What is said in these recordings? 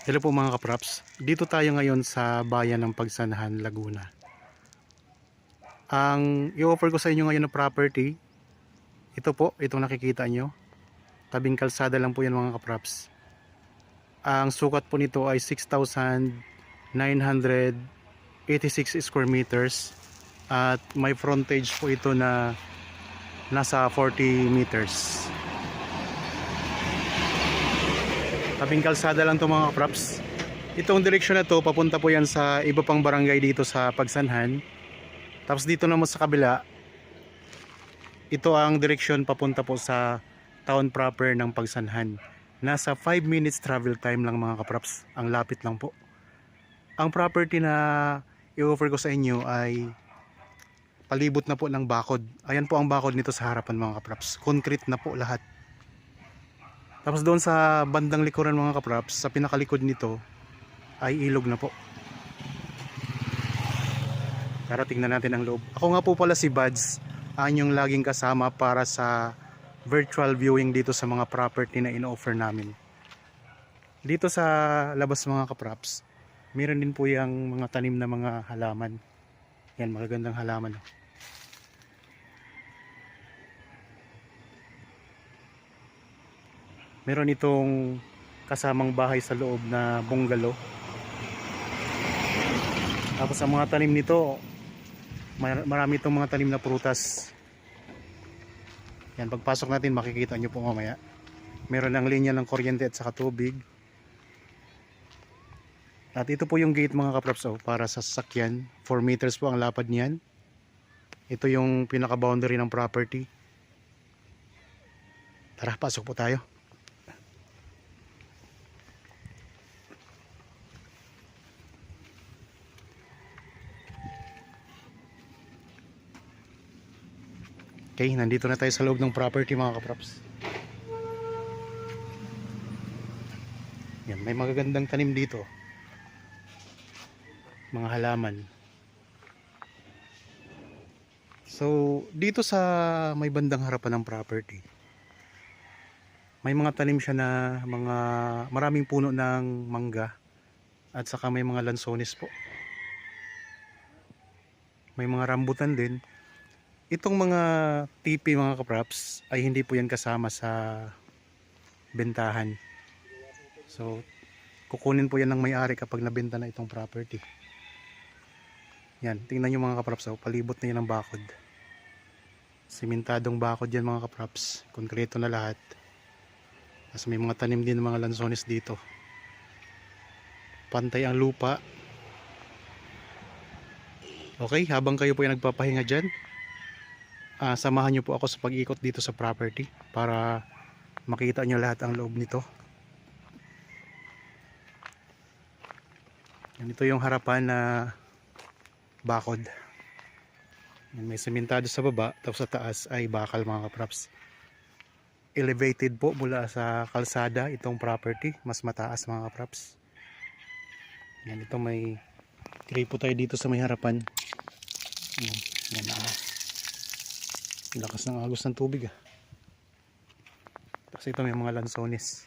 Hello po mga kapraps. Dito tayo ngayon sa bayan ng Pagsanahan, Laguna. Ang i-offer ko sa inyo ngayon na property, ito po, itong nakikita nyo. Tabing kalsada lang po yan mga kapraps. Ang sukat po nito ay 6,986 square meters. At may frontage po ito na nasa 40 meters. Tabing kalsada lang to mga kapraps. Itong direksyon na to, papunta po yan sa iba pang barangay dito sa Pagsanhan. Tapos dito naman sa kabila, ito ang direksyon papunta po sa town proper ng Pagsanhan. Nasa 5 minutes travel time lang mga kapraps. Ang lapit lang po. Ang property na i-offer ko sa inyo ay palibot na po ng bakod. Ayan po ang bakod nito sa harapan mga kapraps. Concrete na po lahat. Tapos doon sa bandang likuran mga kapraps, sa pinakalikod nito ay ilog na po. Tara tingnan natin ang loob. Ako nga po pala si Buds, ang yung laging kasama para sa virtual viewing dito sa mga property na ino-offer namin. Dito sa labas mga kapraps, meron din po yung mga tanim na mga halaman. Yan, magagandang halaman. Meron itong kasamang bahay sa loob na bungalow. Tapos ang mga tanim nito, marami itong mga tanim na prutas. Yan, pagpasok natin makikita nyo po mamaya. Meron ng linya ng kuryente at saka tubig. At ito po yung gate mga kapraps para sa sasakyan. 4 meters po ang lapad niyan. Ito yung pinaka boundary ng property. Tara, pasok po tayo. Okay, nandito na tayo sa loob ng property mga kapraps. Yan, may magagandang tanim dito. Mga halaman. So, dito sa may bandang harapan ng property, may mga tanim siya na maraming puno ng mangga at saka may mga lansones po. May mga rambutan din. Itong mga tipi mga kapraps ay hindi po yan kasama sa bentahan. So, kukunin po yan ng may-ari kapag nabenta na itong property. Yan, tingnan nyo mga kapraps, palibot na yan ng bakod. Simentadong bakod yan mga kapraps. Konkreto na lahat. Tapos may mga tanim din ng mga lansones dito. Pantay ang lupa. Okay, habang kayo po ay nagpapahinga dyan, samahan nyo po ako sa pag-ikot dito sa property para makita nyo lahat ang loob nito. Ito yung harapan na bakod. May sementado sa baba, tapos sa taas ay bakal mga kapraps. Elevated po mula sa kalsada itong property, mas mataas mga kapraps. Yan, ito may tray po tayo dito sa may harapan. Yan, lakas ng agos ng tubig Tapos ito may mga lansones.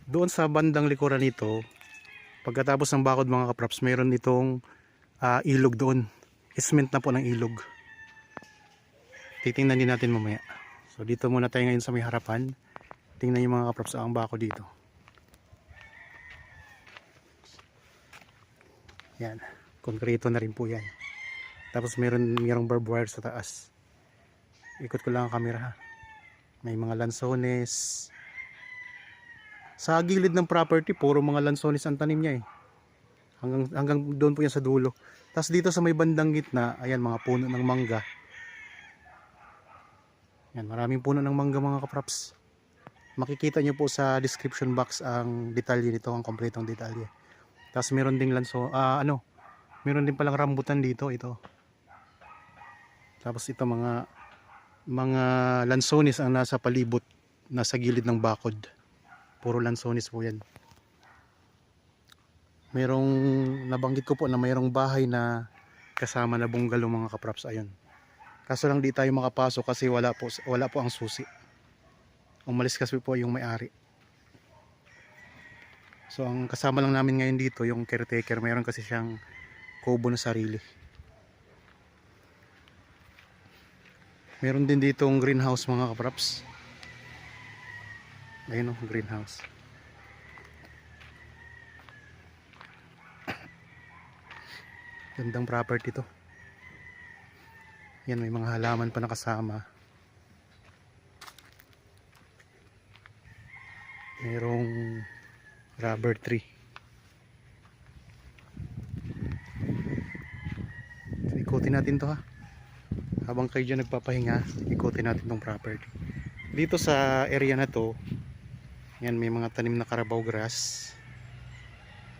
Doon sa bandang likuran nito, pagkatapos ng bakod mga kapraps, mayroon itong ilog doon. Isment na po ng ilog. Titingnan din natin mamaya. So dito muna tayo ngayon sa may harapan. Tingnan yung mga kapraps ang bako dito. Yan, konkreto na rin po yan. Tapos mayroong barbed wire sa taas. Ikot ko lang ang camera May mga lansones. Sa gilid ng property, puro mga lansones ang tanim niya hanggang doon po yan sa dulo. Tapos dito sa may bandang gitna, ayan mga puno ng mangga. Yan, maraming puno ng mangga mga kapraps. Makikita nyo po sa description box ang detalye nito, ang kompletong detalye. Tapos meron ding meron din palang rambutan dito, ito. Tapos ito mga lansones ang nasa palibot, nasa gilid ng bakod. Puro lansones po yan. Merong nabanggit ko po na mayroong bahay na kasama na bungalow mga kapraps, ayun. Kaso lang di tayo makapasok kasi wala po ang susi. Umalis kasi po yung may-ari. So ang kasama lang namin ngayon dito yung caretaker, mayroon kasi siyang kubo na sarili. Meron din dito ang greenhouse mga kapraps. Ayun o, greenhouse. Gandang property to. Yan, may mga halaman pa nakasama. Merong rubber tree. So, ikutin natin to ha. Habang kayo dyan nagpapahinga, ikutin natin tong property. Dito sa area na to, yan, may mga tanim na Carabao grass.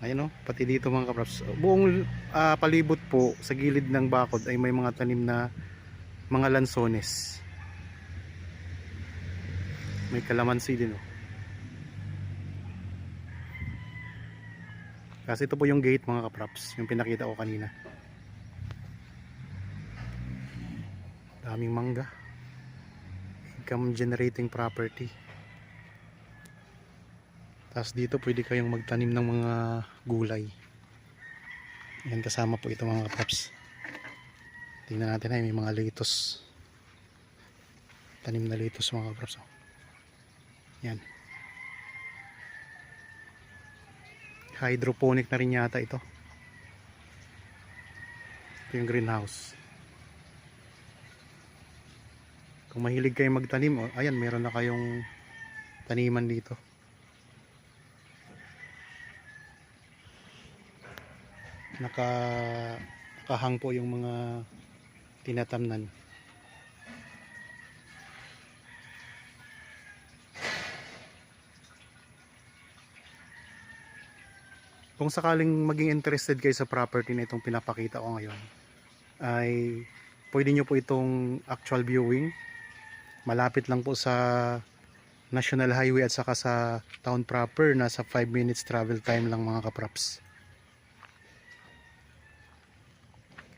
Ayun o, pati dito mga kapraps. Buong palibot po sa gilid ng bakod ay may mga tanim na mga lansones. May kalamansi din o. Kasi ito po yung gate mga kapraps, yung pinakita ko kanina. Daming mangga. Income generating property. Tapos dito pwede kayong magtanim ng mga gulay. Yan, kasama po ito mga kapraps. Tingnan natin ay may mga lettuce. Tanim na lettuce mga kapraps. Yan. Hydroponic na rin yata ito. Ito yung greenhouse. Kung mahilig kayong magtanim, ayan, meron na kayong taniman dito. Nakahang po yung mga tinatamnan. Kung sakaling maging interested kayo sa property na itong pinapakita ko ngayon, ay pwede nyo po itong actual viewing. Malapit lang po sa National Highway at saka sa town proper. Nasa 5 minutes travel time lang mga kapraps.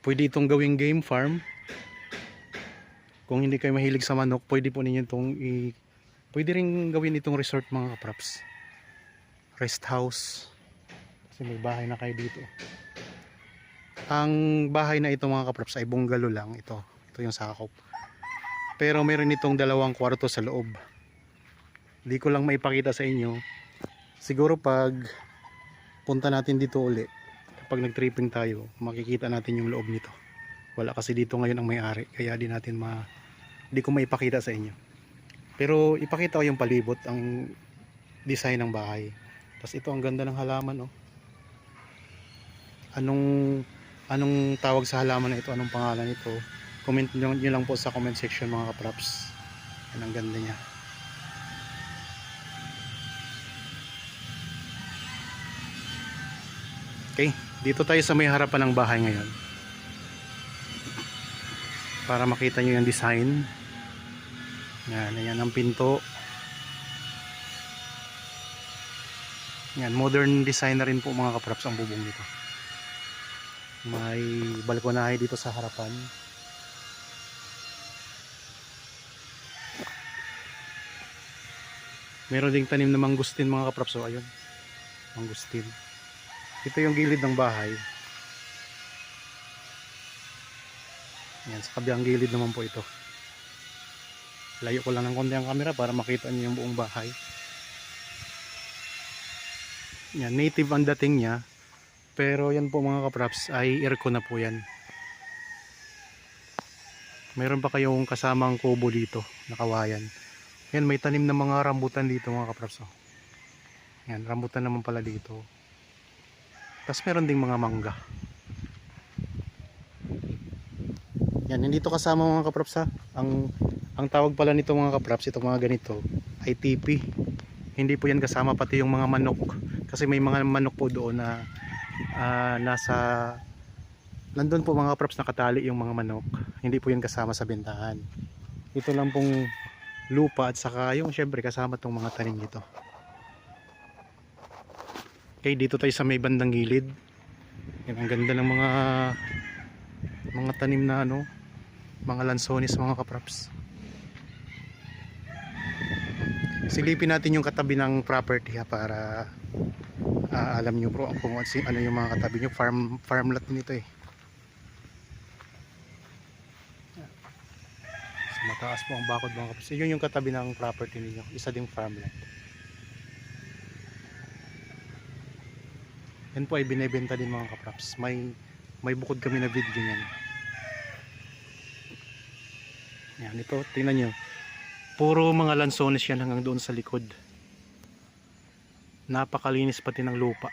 Pwede itong gawing game farm. Kung hindi kayo mahilig sa manok, pwede po ninyo itong pwede rin gawin itong resort mga kapraps. Rest house. Kasi may bahay na kayo dito. Ang bahay na ito mga kapraps ay bungalow lang. Ito yung sakop. Pero meron itong 2 kwarto sa loob. Hindi ko lang maipakita sa inyo. Siguro pag punta natin dito uli, kapag nag-tripping tayo, makikita natin yung loob nito. Wala kasi dito ngayon ang may-ari, kaya di ko maipakita sa inyo. Pero ipakita ko yung palibot, ang design ng bahay. Tapos ito, ang ganda ng halaman, oh. Anong tawag sa halaman na ito? Anong pangalan nito? Comment nyo lang po sa comment section mga kapraps. Yan, ang ganda niya. Okay, dito tayo sa may harapan ng bahay ngayon. Para makita nyo yung design. Yan, ayan ang pinto. Yan, modern design na rin po mga kapraps ang bubong nito. May balkonahe dito sa harapan. Meron ding tanim na mangustin mga kapraps. So ayun, mangustin. Ito yung gilid ng bahay. Yan, sa kabilang gilid naman po ito. Layo ko lang ng konti ang camera para makita niyo yung buong bahay. Yan, native ang dating niya. Pero yan po mga kapraps ay aircon na po yan. Mayroon pa kayong kasamang kubo dito, nakawayan. Yan, may tanim na mga rambutan dito mga kapraps. Yan, rambutan naman pala dito. Tapos meron ding mga mangga. Yan, hindi to kasama mga kapraps ha. Ang tawag pala nito mga kapraps, itong mga ganito ay tipi. Hindi po yan kasama pati yung mga manok. Kasi may mga manok po doon na nandun po mga kapraps, nakatali yung mga manok. Hindi po yan kasama sa bentahan. Ito lang pong lupa at saka yung syempre kasama tong mga tanim dito. Okay, dito tayo sa may bandang gilid. Yan, ang ganda ng mga tanim na mga lansones mga kapraps. Silipin natin yung katabi ng property ha, para alam nyo bro kung ano yung mga katabi nyo. Farmland din ito eh. So, mataas po ang bakod mga kapraps. Yun yung katabi ng property ninyo. Isa ding farmland. Yan po ay binebenta din mga kapraps. May bukod kami na video niyan. Yan, ito, tingnan nyo. Puro mga lansones yan hanggang doon sa likod. Napakalinis pati ng lupa.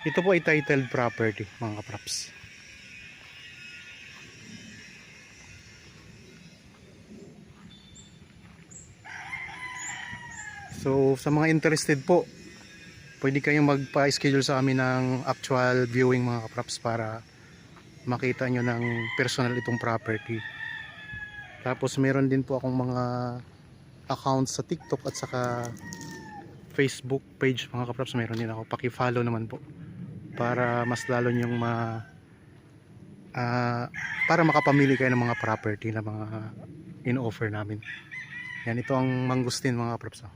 Ito po ay titled property mga kapraps. So sa mga interested po, pwede kayong magpa-schedule sa amin ng actual viewing mga kapraps para makita nyo ng personal itong property. Tapos meron din po akong mga accounts sa TikTok at saka Facebook page mga kapraps. Meron din ako, paki-follow naman po para mas lalo nyong para makapamili kayo ng mga property na mga in-offer namin. Yan, ito ang mangustin mga kapraps.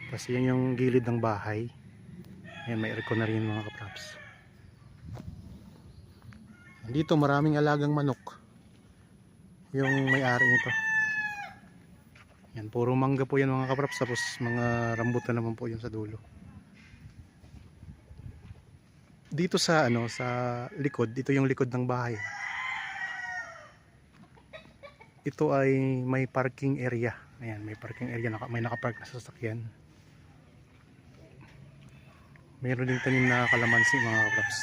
Kasi yan yung gilid ng bahay. Ayan, may aircon na rin mga kapraps. Dito maraming alagang manok yung may-ari nito. Yan, puro mangga po yan mga kapraps. Tapos mga rambutan naman po yun sa dulo. Dito sa sa likod, ito yung likod ng bahay. Ito ay may parking area. Ayan, may parking area, may nakapark na sasakyan. Mayroon din tanim na kalamansi mga kapraps.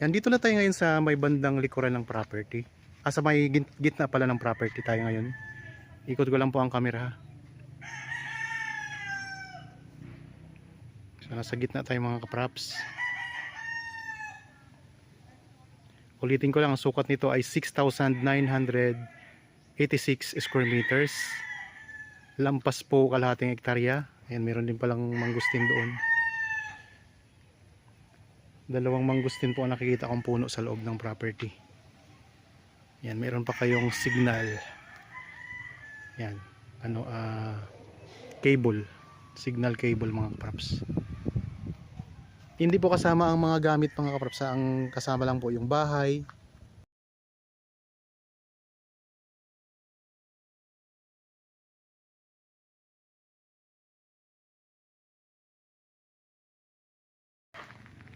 Yan, dito na tayo ngayon sa may bandang likuran ng property. Sa may gitna pala ng property tayo ngayon. Ikot ko lang po ang camera. So, nasa gitna tayo mga kapraps. Ulitin ko lang, ang sukat nito ay 6,986 square meters. Lampas po kalahating hektarya. Ayan, meron din palang mangustin doon. Dalawang mangustin po ang nakikita kong puno sa loob ng property. Yan, meron pa kayong signal. Yan, cable, signal cable mga kapraps. Hindi po kasama ang mga gamit mga kapraps, ang kasama lang po yung bahay.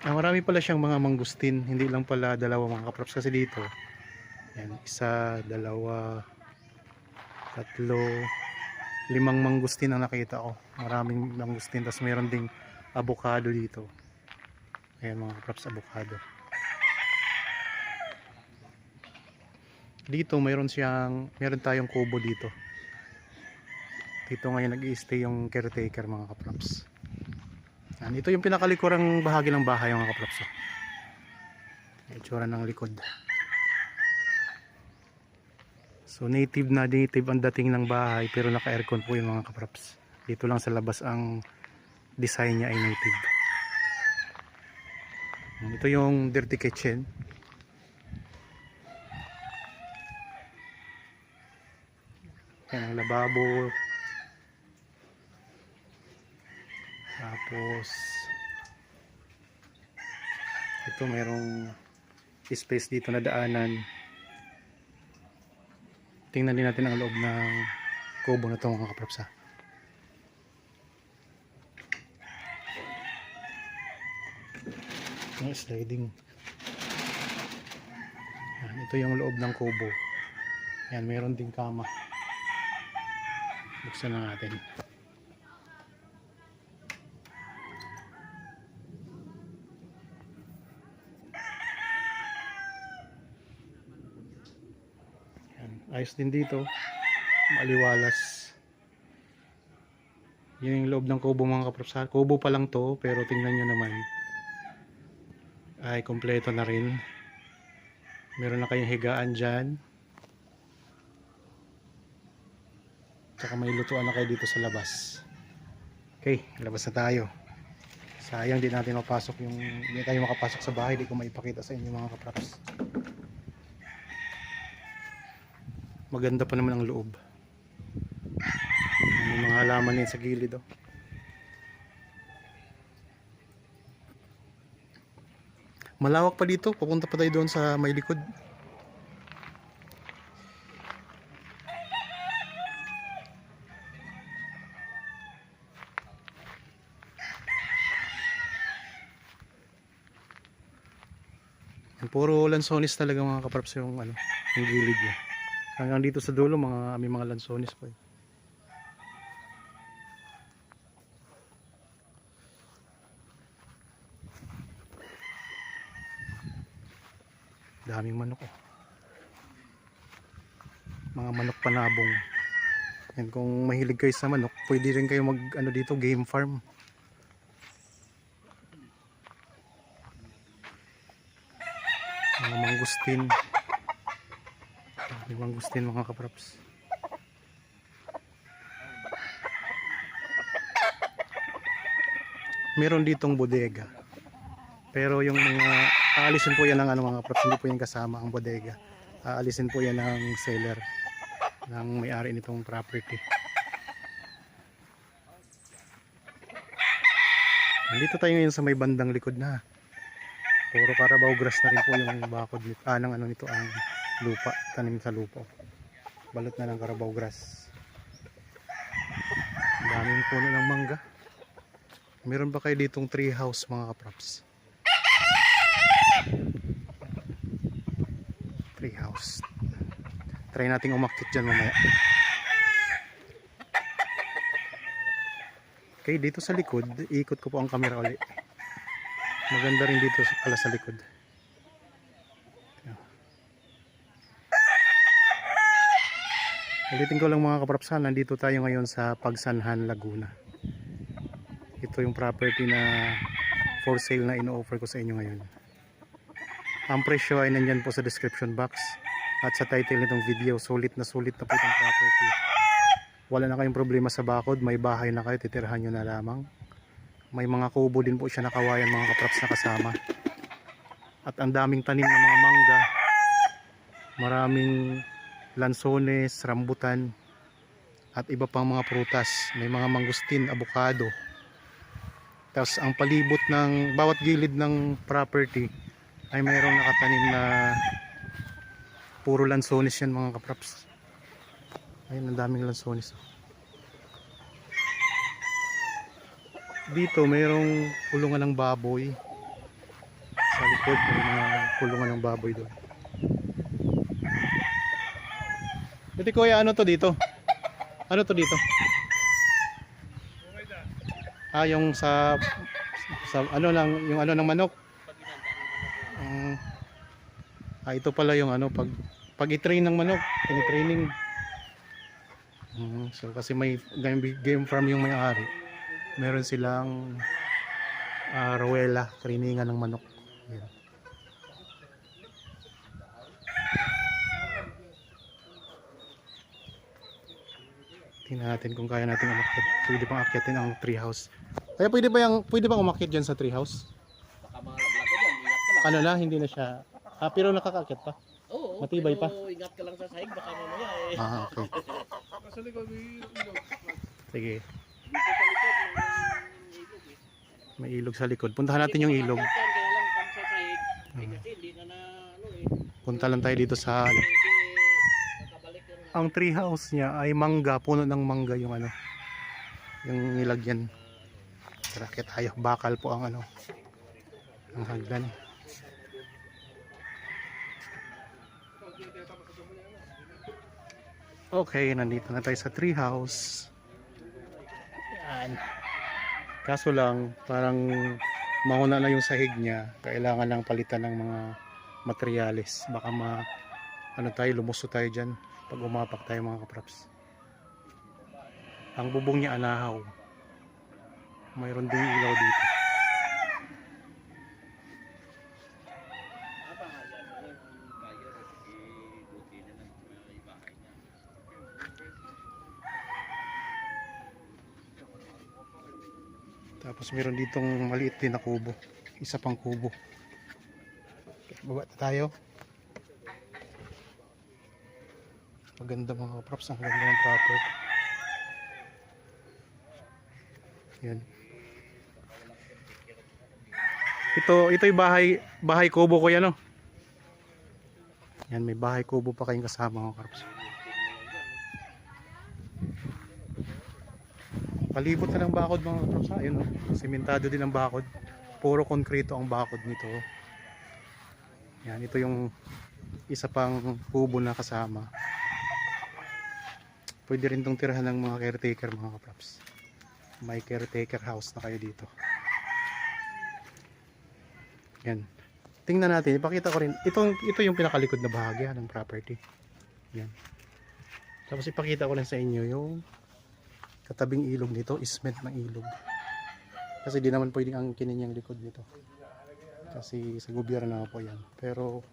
Marami pala siyang mga mangustin, hindi lang pala dalawa mga kapraps, kasi dito yan, isa, dalawa, tatlo, 5 mangustin ang nakita ko. Maraming mangustin, tapos mayroon ding avocado dito. Ayan mga kapraps, avocado. Dito meron tayong kubo dito. Dito ngayon nag-i-stay yung caretaker mga kapraps. Yan, ito yung pinakalikurang bahagi ng bahay mga kapraps. Itsura ng likod. So native ang dating ng bahay, pero naka-aircon po yung mga kapraps. Dito lang sa labas ang design niya ay native. Ito yung dirty kitchen. Yan ang lababo. Tapos ito merong space dito na daanan. Tingnan din natin ang loob ng kubo na ito mga kapraps. Sliding. Yan, ito yung loob ng kubo. Yan, meron ding kama. Buksan na natin. Yan, ayos din dito. Maliwalas. Yun yung loob ng kubo mga kapraps. Kubo pa lang to, pero tingnan nyo naman. Ay kompleto na rin. Meron na kayong higaan dyan. Tsaka may lutuan na kayo dito sa labas. Okay, labas na tayo. Sayang di natin mapasok hindi tayo makapasok sa bahay. Di ko maipakita sa inyo mga kapraps. Maganda pa naman ang loob. May mga halaman din sa gilid, oh. Malawak pa dito, papunta pa tayo doon sa may likod. Puro lansones talaga mga kapraps yung ano, yung gilid niya. Hanggang dito sa dulo may mga lansones pa. Daming manok, oh. Mga manok panabong. Yan, kung mahilig kayo sa manok, pwede rin kayo mag ano dito, game farm. Mga mangustin. May mangustin mga kapraps. Meron ditong bodega. Pero yung mga aalisin po yan ng ano mga kapraps, hindi po yan kasama ang bodega. Aalisin po yan ng seller, ng may-ari nitong property. Nandito tayo ngayon sa may bandang likod na. Puro Carabao grass na rin po yung bakod nito. Ng ano nito ang lupa, tanim sa lupa. Balot na ng Carabao grass. Daming puno ng mangga. Meron ba kayo ditong tree house mga kapraps? Tree house. Try nating umakyat dyan mamaya. Okay, dito sa likod, iikot ko po ang camera ulit. Maganda rin dito pala sa likod. Ulitin ko lang mga kaprapsan, nandito tayo ngayon sa Pagsanhan, Laguna. Ito yung property na for sale na ino-offer ko sa inyo ngayon. Ang presyo ay nandyan po sa description box at sa title nitong video. Sulit na po itong property. Wala na kayong problema sa bakod, may bahay na kayo, titirhan nyo na lamang. May mga kubo din po siya na kawayan mga kapraps na kasama. At ang daming tanim ng mga mangga. Maraming lansones, rambutan at iba pang mga prutas. May mga mangustin, abukado. Tapos ang palibot ng bawat gilid ng property ay mayroong nakatanim na puro lansones yan mga kapraps. Ayun, ang daming lansones. Dito mayroong kulungan ng baboy. Sa likod may mga kulungan ng baboy doon. Ito kuya, ano to dito? Ano to dito? Yung sa ano lang, yung ano ng manok. Ito pala yung ano pag i-train ng manok, ini-training. So kasi may game farm yung may-ari. Meron silang rowela, trainingan ng manok. Yan. Tingnan natin kung kaya natin umakyat. Pwede bang akyatin ang treehouse. Kaya pwede bang umakyat dyan sa treehouse? Baka malaglag ka dyan, ingat ka lang. Ano na, hindi na siya. Pero nakakaakyat pa? Oo, matibay pa? ingat ka lang sa sahig, baka mamaya Okay. Sa likod may ilog. Sige. Dito sa likod may ilog May ilog sa likod. Puntahan natin yung ilog. Kaya lang pag sa sahig, kasi hindi na Punta lang tayo dito sa ano. nakabalik yun. Ang treehouse niya ay mangga, puno ng mangga yung ano. Yung nilagyan. Tara, kaya tayo. Bakal po ang ano. Ang hagdan. Okay, nandito na tayo sa treehouse. Yan. Kaso lang, parang mauna na yung sahig niya. Kailangan lang palitan ng mga materyales. Baka ano tayo, lumuso tayo dyan pag umapak tayo mga kapraps. Ang bubong niya anahaw. Mayroon ding ilaw dito. Tapos meron ditong maliit din na kubo. Isa pang kubo. Okay, baba na tayo. Maganda mga kaprops, ang ganda ng property. Yan. Ito yung bahay kubo ko yan, no? Yan, may bahay kubo pa kayong kasama mga kaprops. Palibot na ng bakod mga kaprops. Ayun, no? Simentado din ang bakod. Puro konkreto ang bakod nito. Yan, ito yung isa pang kubo na kasama. Pwede rin itong tirahan ng mga caretaker mga kaprops. May caretaker house na kayo dito. Yan. Tingnan natin, ipakita ko rin. Ito yung pinakalikod na bahagi ng property. Yan. Tapos ipakita ko rin sa inyo yung katabing ilog nito, ismet ng ilog. Kasi di naman pwedeng angkinin yung likod nito. Kasi sa gobyerno na po yan. Pero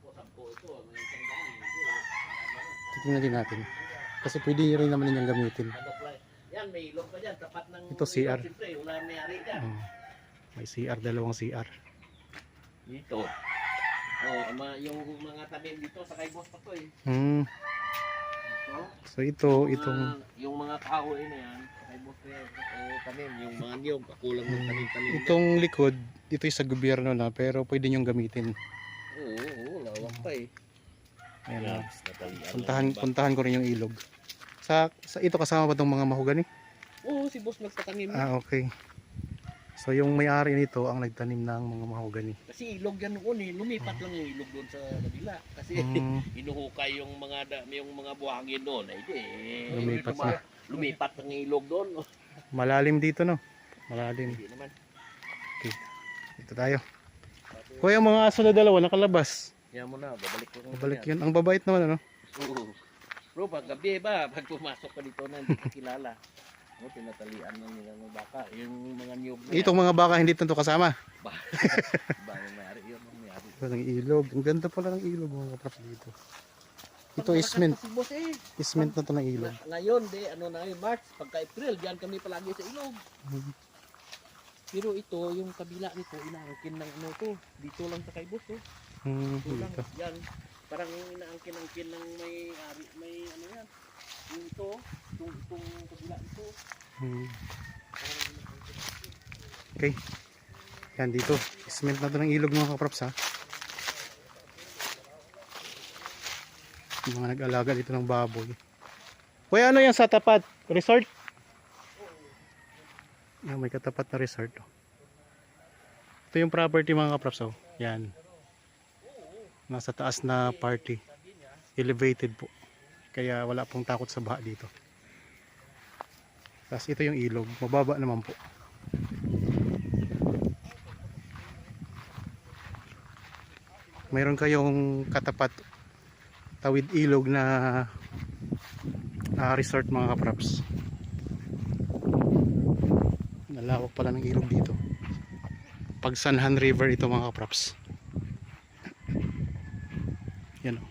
titingnan din natin. Kasi pwede rin naman ninyang gamitin. Yan, may ilog pa dyan. Tapat ng Ito CR. Siyempre, wala may-ari dyan. May CR, dalawang CR. Dito. Yung mga tanim dito, sa kaibos pa to eh. So itong Yung mga kahoy na yan, sa kaibos na yan, tanim. Yung mga niyog, kakulang ng tanim-tanim. itong likod, ito yung sa gobyerno na pero pwede nyong gamitin. Oo, lawak pa eh. Ayan, puntahan ko rin yung ilog. Sa ito kasama ba tong mga mahogani? Oo, si boss nagtatanim. Okay. So yung may-ari nito ang nagtanim ng mga mahogani. Kasi ilog yan noon eh. Lumipat lang yung ilog doon sa kabila. Kasi inuhukay yung mga buhangin doon. Ay di. Lumipat na. Lumipat ang ilog doon. Malalim dito, no? Malalim. Hindi naman. Okay. Dito tayo. Kuya, mga aso na dalawa nakalabas. Yan mo na, babalik ko. Babalik yun. Ang babait naman, ano? Oo. Bro, pag gabi ba, pag pumasok ka dito na hindi ka kilala. Tinatalian ng nila ng baka. Yung mga niyog na Itong mga baka hindi ito kasama. ba yung mayari yun, ang mayari. Ito ng ilog. Ang ganda pala ng ilog mga kaprops dito. Ito isment. Si boss eh. Isment na ito ng ilog. Ngayon, ano na yun, March, pagka April, diyan kami palagi sa ilog. Pero ito, yung kabila nito, inaangkin ng ano to. Dito lang sa kay boss, oh. Dito lang, Dito. yan. Parang inaangkin-angkin ng may ano yan. Yung ito, itong kabila ito. Okay. Yan dito. Isment na ito ng ilog mga kaprops, ha. Yung mga nag-alaga dito ng baboy. Kuya, ano yan sa tapat? Resort? Yan, may katapat na resort, oh. Ito yung property mga kaprops, oh. Yan. Nasa taas na party. Elevated po. Kaya wala pong takot sa baha dito. Tapos ito yung ilog. Mababa naman po. Mayroon kayong katapat tawid ilog na resort mga kaprops. Nalawak pala ng ilog dito. Pagsanhan River ito mga kaprops. Yan o.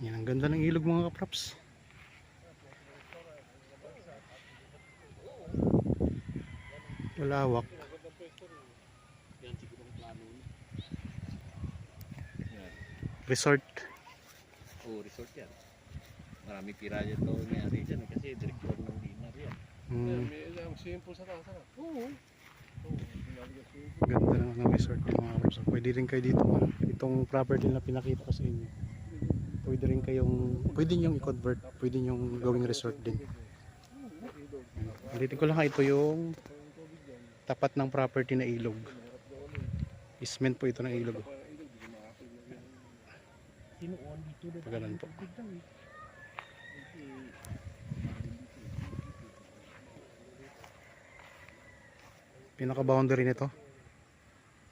Yan, ang ganda ng ilog mga kaprops. Malawak. Resort. Oh, resort yan. Marami pira dyan to may-ari dyan kasi direktor ng dinar yan. May ang simple sa taas. Oo. Ganda naman ng resort yung mga kaprops. Pwede rin kayo dito. Itong property na pinakita ko sa inyo. Pwede rin kayong, pwede nyong i-convert, pwede nyong gawing resort din. Ulitin ko lang ha, ito yung tapat ng property na ilog. Isment po ito ng ilog. Pagalan po. Pinaka-boundary nito.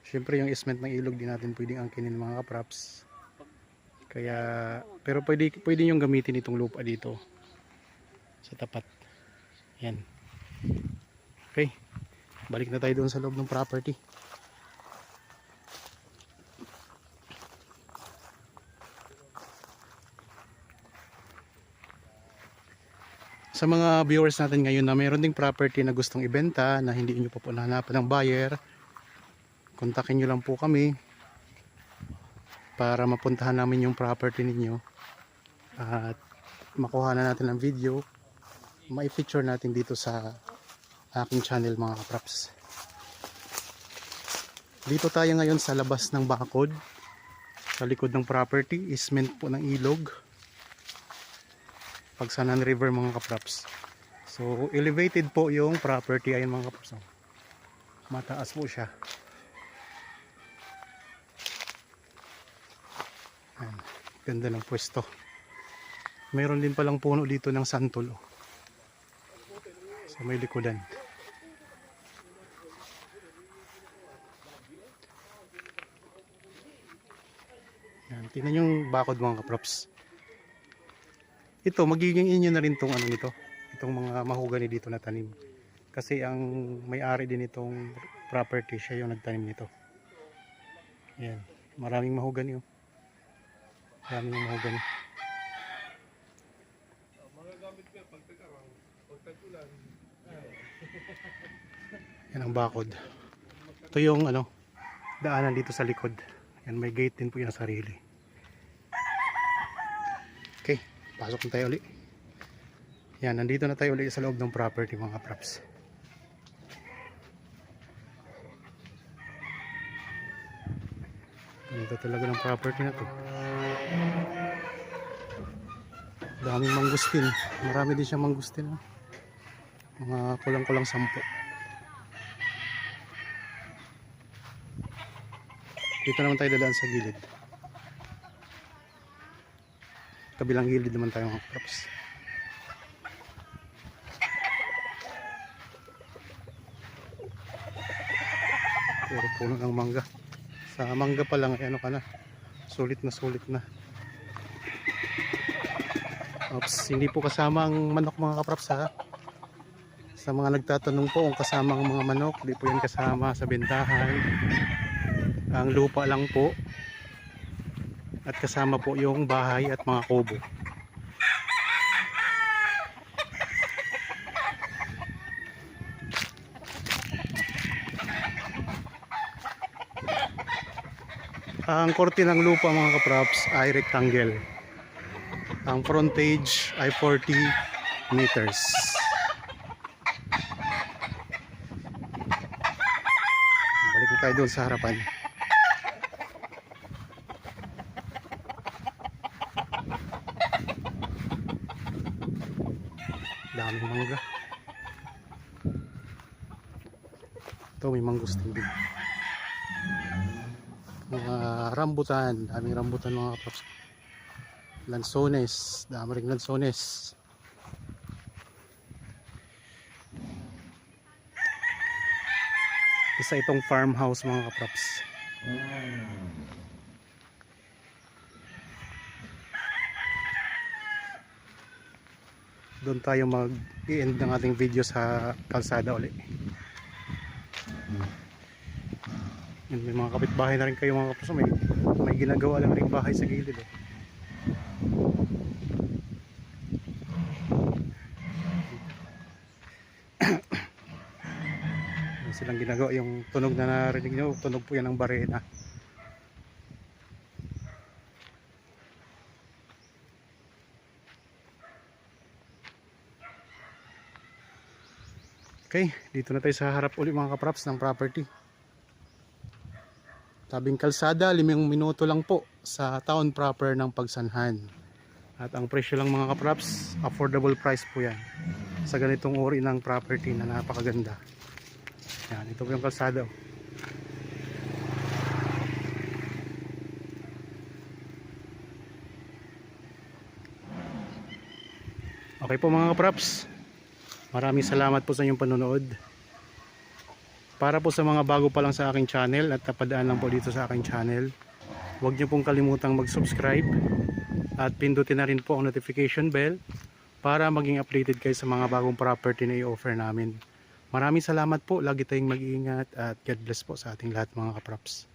Siyempre yung isment ng ilog din natin pwedeng angkinin mga kaprops. Kaya, pero pwede yung gamitin itong lupa dito sa tapat. Yan. Okay. Balik na tayo doon sa loob ng property. Sa mga viewers natin ngayon na mayroon ding property na gustong ibenta na hindi nyo pa po nahanapan ng buyer, kontakin nyo lang po kami para mapuntahan namin yung property ninyo at makuha na natin ang video, mai-feature natin dito sa aking channel mga kapraps. Dito tayo ngayon sa labas ng bakod, sa likod ng property, isment po ng ilog, Pagsanan River mga kapraps. So elevated po yung property, ayun mga kapraps, mataas po siya. Ayan, ganda ng pwesto. Mayroon din palang puno dito ng santol sa may likodan. Yan, tingnan yung bakod mga kaprops. Ito magiging inyo na rin tong ano nito, itong mga mahogany dito na tanim. Kasi ang may-ari din itong property, siya yung nagtanim nito. Yan, maraming mahogany oh. Maraming mahogany. Yan ang bakod. Ito yung ano, daanan dito sa likod. Yan, may gate din po yung sarili. Okay, pasok na tayo ulit. Yan, nandito na tayo ulit sa loob ng property mga props. Ganito talaga ng property na to. Daming mangustin. Marami din siyang mangustin. Mga kulang-kulang 10. Dito naman tayo dadaan sa gilid. Kabilang gilid naman tayo mga props. Puro puno ng mangga. Sa mangga pa lang ano ka na, sulit na. Oops, hindi po kasama ang manok mga kapraps ha. Sa mga nagtatanong po kung kasama ang mga manok, di po yan kasama sa bentahan. Ang lupa lang po at kasama po yung bahay at mga kubo. Ang korte ng lupa mga kaprops ay rectangle. Ang frontage ay 40 meters. Balik na tayo doon sa harapan. Daming mangga. Ito may mangustin din. Mga rambutan, daming rambutan mga kaprops. Lansones, dami ring lansones. Isa itong farmhouse mga kaprops. Doon tayo mag-i-end ng ating video sa kalsada ulit. May mga kapitbahay na rin kayo mga kaprops. May ginagawa lang rin bahay sa gilid eh. Silang ginagawa yung tunog na narinig nyo, tunog po yan ng barena. Okay, dito na tayo sa harap ulit mga kaprops ng property. Tabing kalsada, 5 minuto lang po sa town proper ng Pagsanhan. At ang presyo lang mga kaprops, affordable price po yan sa ganitong uri ng property na napakaganda. Yan, ito po yung kalsada. Okay po mga kaprops, maraming salamat po sa inyong panonood. Para po sa mga bago pa lang sa aking channel at napadaan lang po dito sa aking channel, huwag niyo pong kalimutang mag-subscribe at pindutin na rin po ang notification bell para maging updated kayo sa mga bagong property na i-offer namin. Maraming salamat po, lagi tayong mag-iingat at God bless po sa ating lahat mga kaprops.